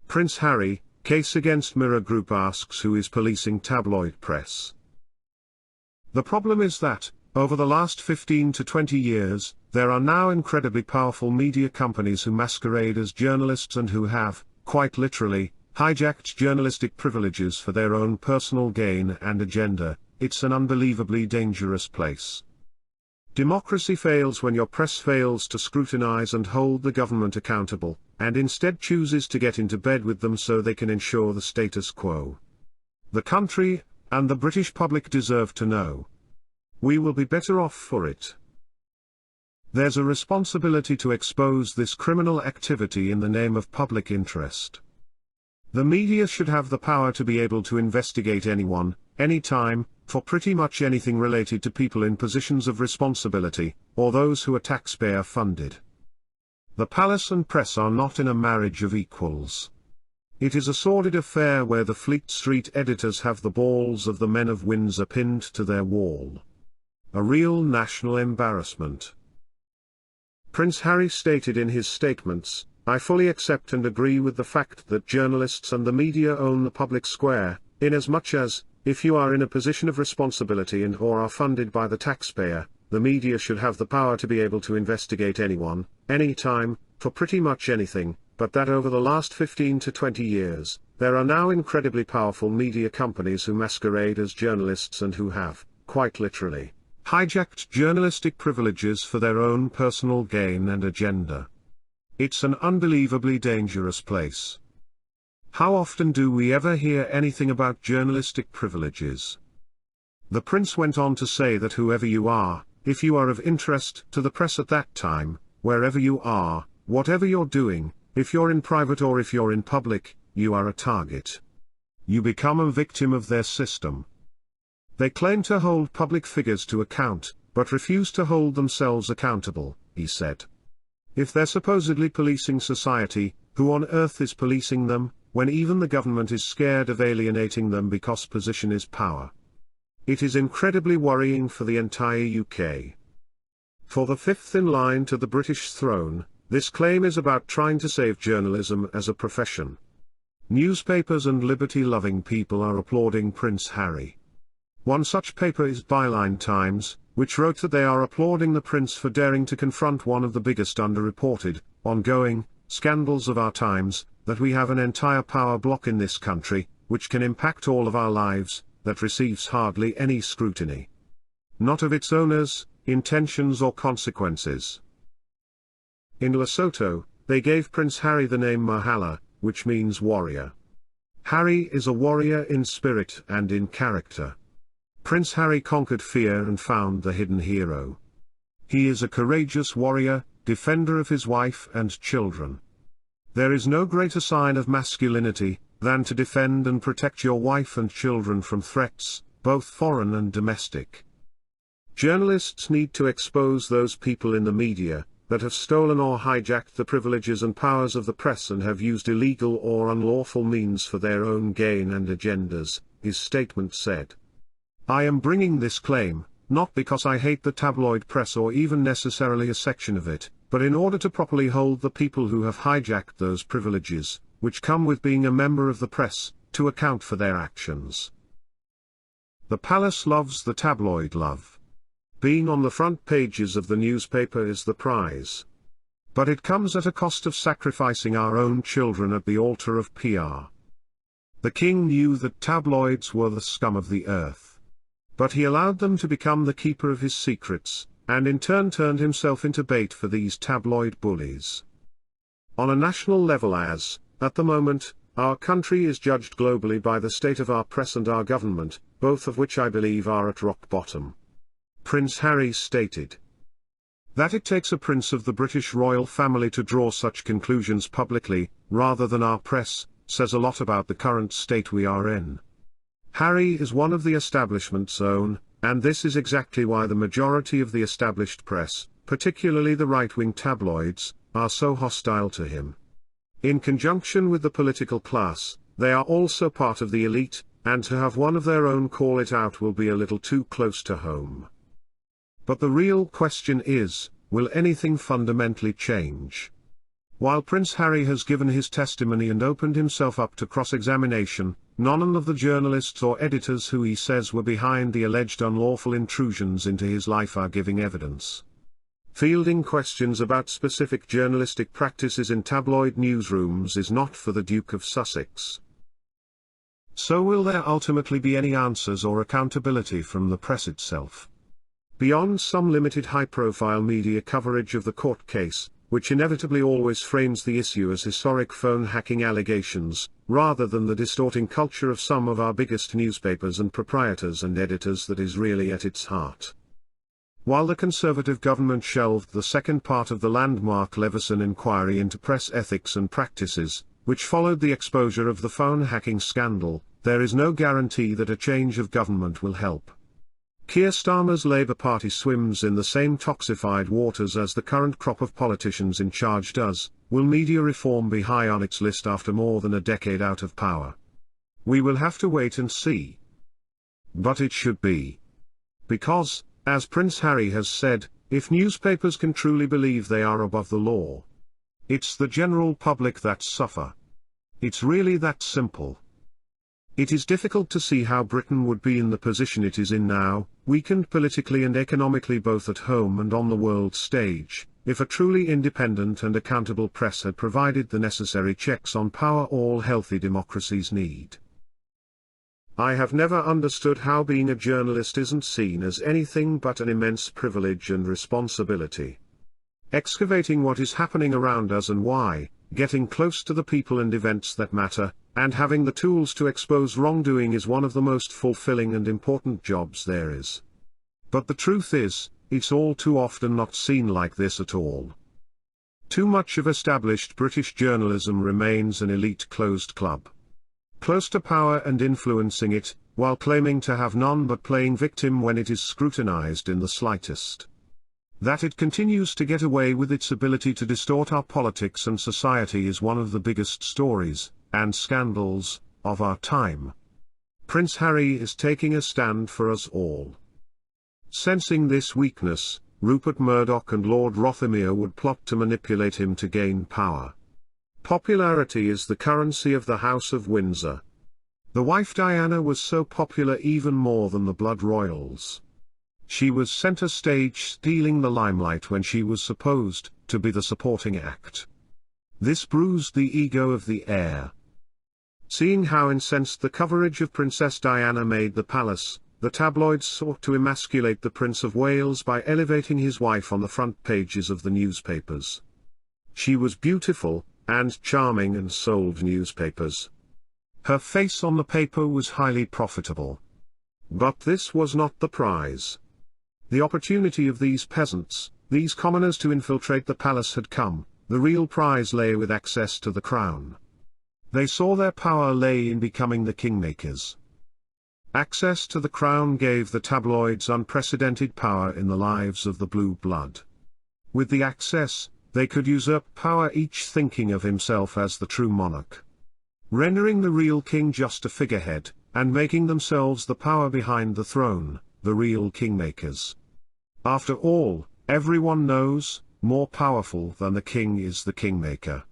Prince Harry, case against Mirror Group asks who is policing tabloid press. The problem is that, over the last 15 to 20 years, there are now incredibly powerful media companies who masquerade as journalists and who have, quite literally, hijacked journalistic privileges for their own personal gain and agenda. It's an unbelievably dangerous place. Democracy fails when your press fails to scrutinize and hold the government accountable, and instead chooses to get into bed with them so they can ensure the status quo. The country, and the British public deserve to know. We will be better off for it. There's a responsibility to expose this criminal activity in the name of public interest. The media should have the power to be able to investigate anyone, anytime, for pretty much anything related to people in positions of responsibility, or those who are taxpayer-funded. The palace and press are not in a marriage of equals. It is a sordid affair where the Fleet Street editors have the balls of the men of Windsor pinned to their wall. A real national embarrassment. Prince Harry stated in his statements, "I fully accept and agree with the fact that journalists and the media own the public square, inasmuch as, if you are in a position of responsibility and or are funded by the taxpayer, the media should have the power to be able to investigate anyone, anytime, for pretty much anything, but that over the last 15 to 20 years, there are now incredibly powerful media companies who masquerade as journalists and who have, quite literally, hijacked journalistic privileges for their own personal gain and agenda. It's an unbelievably dangerous place." How often do we ever hear anything about journalistic privileges? The prince went on to say that whoever you are, if you are of interest to the press at that time, wherever you are, whatever you're doing, if you're in private or if you're in public, you are a target. You become a victim of their system. They claim to hold public figures to account, but refuse to hold themselves accountable, he said. If they're supposedly policing society, who on earth is policing them, when even the government is scared of alienating them because position is power? It is incredibly worrying for the entire UK. For the fifth in line to the British throne, this claim is about trying to save journalism as a profession. Newspapers and liberty-loving people are applauding Prince Harry. One such paper is Byline Times, which wrote that they are applauding the prince for daring to confront one of the biggest underreported, ongoing, scandals of our times, that we have an entire power block in this country, which can impact all of our lives, that receives hardly any scrutiny. Not of its owners, intentions or consequences. In Lesotho, they gave Prince Harry the name Mahala, which means warrior. Harry is a warrior in spirit and in character. Prince Harry conquered fear and found the hidden hero. He is a courageous warrior, defender of his wife and children. There is no greater sign of masculinity than to defend and protect your wife and children from threats, both foreign and domestic. Journalists need to expose those people in the media that have stolen or hijacked the privileges and powers of the press and have used illegal or unlawful means for their own gain and agendas, his statement said. I am bringing this claim, not because I hate the tabloid press or even necessarily a section of it, but in order to properly hold the people who have hijacked those privileges, which come with being a member of the press, to account for their actions. The palace loves the tabloid love. Being on the front pages of the newspaper is the prize. But it comes at a cost of sacrificing our own children at the altar of PR. The king knew that tabloids were the scum of the earth. But he allowed them to become the keeper of his secrets, and in turn turned himself into bait for these tabloid bullies. On a national level at the moment, our country is judged globally by the state of our press and our government, both of which I believe are at rock bottom. Prince Harry stated. That it takes a prince of the British royal family to draw such conclusions publicly, rather than our press, says a lot about the current state we are in. Harry is one of the establishment's own, and this is exactly why the majority of the established press, particularly the right-wing tabloids, are so hostile to him. In conjunction with the political class, they are also part of the elite, and to have one of their own call it out will be a little too close to home. But the real question is, will anything fundamentally change? While Prince Harry has given his testimony and opened himself up to cross-examination, none of the journalists or editors who he says were behind the alleged unlawful intrusions into his life are giving evidence. Fielding questions about specific journalistic practices in tabloid newsrooms is not for the Duke of Sussex. So will there ultimately be any answers or accountability from the press itself? Beyond some limited high-profile media coverage of the court case, which inevitably always frames the issue as historic phone hacking allegations, rather than the distorting culture of some of our biggest newspapers and proprietors and editors that is really at its heart. While the Conservative government shelved the second part of the landmark Leveson inquiry into press ethics and practices, which followed the exposure of the phone hacking scandal, there is no guarantee that a change of government will help. Keir Starmer's Labour Party swims in the same toxified waters as the current crop of politicians in charge does. Will media reform be high on its list after more than a decade out of power? We will have to wait and see. But it should be. Because, as Prince Harry has said, if newspapers can truly believe they are above the law, it's the general public that suffer. It's really that simple. It is difficult to see how Britain would be in the position it is in now, weakened politically and economically both at home and on the world stage, if a truly independent and accountable press had provided the necessary checks on power all healthy democracies need. I have never understood how being a journalist isn't seen as anything but an immense privilege and responsibility. Excavating what is happening around us and why, getting close to the people and events that matter, and having the tools to expose wrongdoing is one of the most fulfilling and important jobs there is. But the truth is, it's all too often not seen like this at all. Too much of established British journalism remains an elite closed club. Close to power and influencing it, while claiming to have none but playing victim when it is scrutinized in the slightest. That it continues to get away with its ability to distort our politics and society is one of the biggest stories, and scandals, of our time. Prince Harry is taking a stand for us all. Sensing this weakness, Rupert Murdoch and Lord Rothermere would plot to manipulate him to gain power. Popularity is the currency of the House of Windsor. The wife Diana was so popular even more than the blood royals. She was centre stage stealing the limelight when she was supposed to be the supporting act. This bruised the ego of the heir. Seeing how incensed the coverage of Princess Diana made the palace, the tabloids sought to emasculate the Prince of Wales by elevating his wife on the front pages of the newspapers. She was beautiful and charming and sold newspapers. Her face on the paper was highly profitable. But this was not the prize. The opportunity of these peasants, these commoners to infiltrate the palace had come. The real prize lay with access to the crown. They saw their power lay in becoming the kingmakers. Access to the crown gave the tabloids unprecedented power in the lives of the blue blood. With the access, they could usurp power, each thinking of himself as the true monarch. Rendering the real king just a figurehead, and making themselves the power behind the throne, the real kingmakers. After all, everyone knows, more powerful than the king is the kingmaker.